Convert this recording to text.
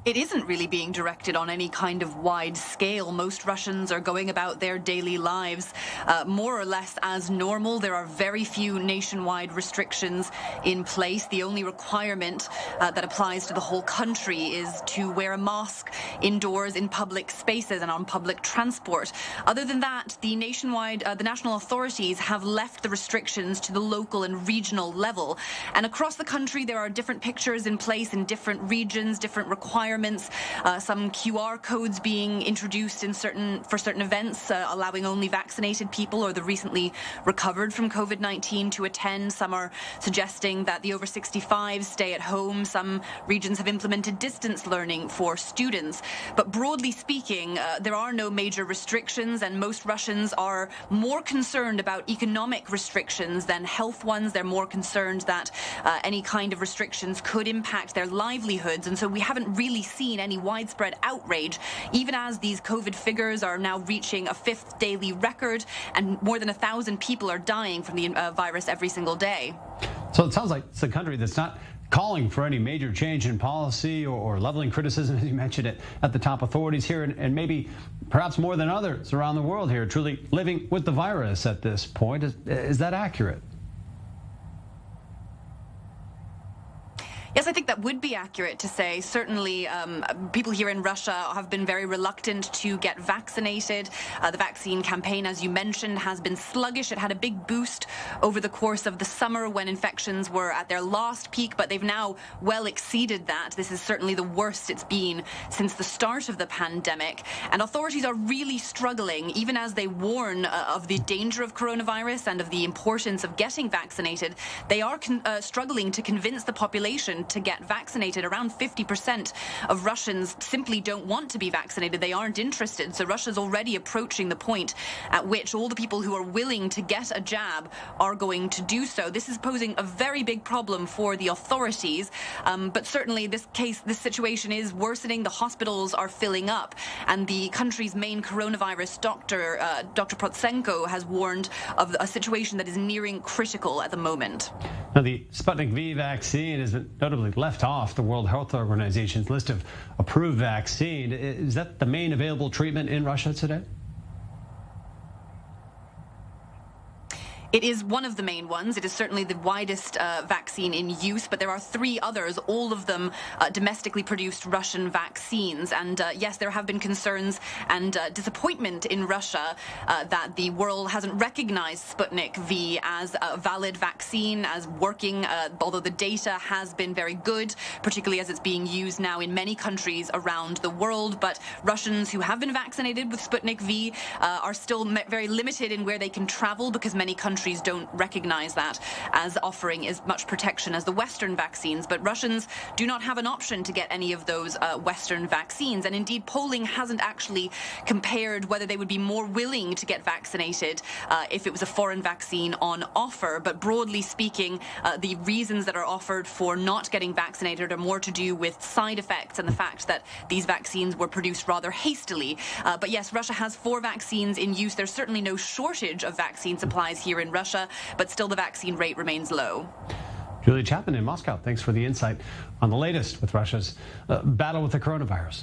It isn't really being directed on any kind of wide scale. Most Russians are going about their daily lives more or less as normal. There are very few nationwide restrictions in place. The only requirement that applies to the whole country is to wear a mask indoors in public spaces and on public transport. Other than that, the national authorities have left the restrictions to the local and regional level. And across the country, there are different pictures in place in different regions, different requirements. Some QR codes being introduced for certain events, allowing only vaccinated people or the recently recovered from COVID-19 to attend. Some are suggesting that the over 65s stay at home. Some regions have implemented distance learning for students. But broadly speaking, there are no major restrictions, and most Russians are more concerned about economic restrictions than health ones. They're more concerned that any kind of restrictions could impact their livelihoods. And so we haven't really seen any widespread outrage, even as these COVID figures are now reaching a fifth daily record, and more than 1,000 people are dying from the virus every single day. So it sounds like it's a country that's not calling for any major change in policy or leveling criticism, as you mentioned it, at the top authorities here, and maybe perhaps more than others around the world here, truly living with the virus at this point. Is that accurate? Yes, I think that would be accurate to say. Certainly, people here in Russia have been very reluctant to get vaccinated. The vaccine campaign, as you mentioned, has been sluggish. It had a big boost over the course of the summer when infections were at their last peak, but they've now well exceeded that. This is certainly the worst it's been since the start of the pandemic. And authorities are really struggling, even as they warn of the danger of coronavirus and of the importance of getting vaccinated. They are struggling to convince the population to get vaccinated. Around 50% of Russians simply don't want to be vaccinated. They aren't interested. So Russia's already approaching the point at which all the people who are willing to get a jab are going to do so. This is posing a very big problem for the authorities. But certainly this situation is worsening. The hospitals are filling up. And the country's main coronavirus doctor, Dr. Protsenko, has warned of a situation that is nearing critical at the moment. Now, the Sputnik V vaccine has been notably left off the World Health Organization's list of approved vaccine. Is that the main available treatment in Russia today? It is one of the main ones. It is certainly the widest vaccine in use, but there are three others, all of them domestically produced Russian vaccines. And yes, there have been concerns and disappointment in Russia that the world hasn't recognized Sputnik V as a valid vaccine, as working, although the data has been very good, particularly as it's being used now in many countries around the world. But Russians who have been vaccinated with Sputnik V are still very limited in where they can travel, because many countries don't recognize that as offering as much protection as the Western vaccines. But Russians do not have an option to get any of those Western vaccines. And indeed, polling hasn't actually compared whether they would be more willing to get vaccinated if it was a foreign vaccine on offer. But broadly speaking, the reasons that are offered for not getting vaccinated are more to do with side effects and the fact that these vaccines were produced rather hastily. But yes, Russia has 4 vaccines in use. There's certainly no shortage of vaccine supplies here in Russia, but still the vaccine rate remains low. Julia Chapman in Moscow, thanks for the insight on the latest with Russia's battle with the coronavirus.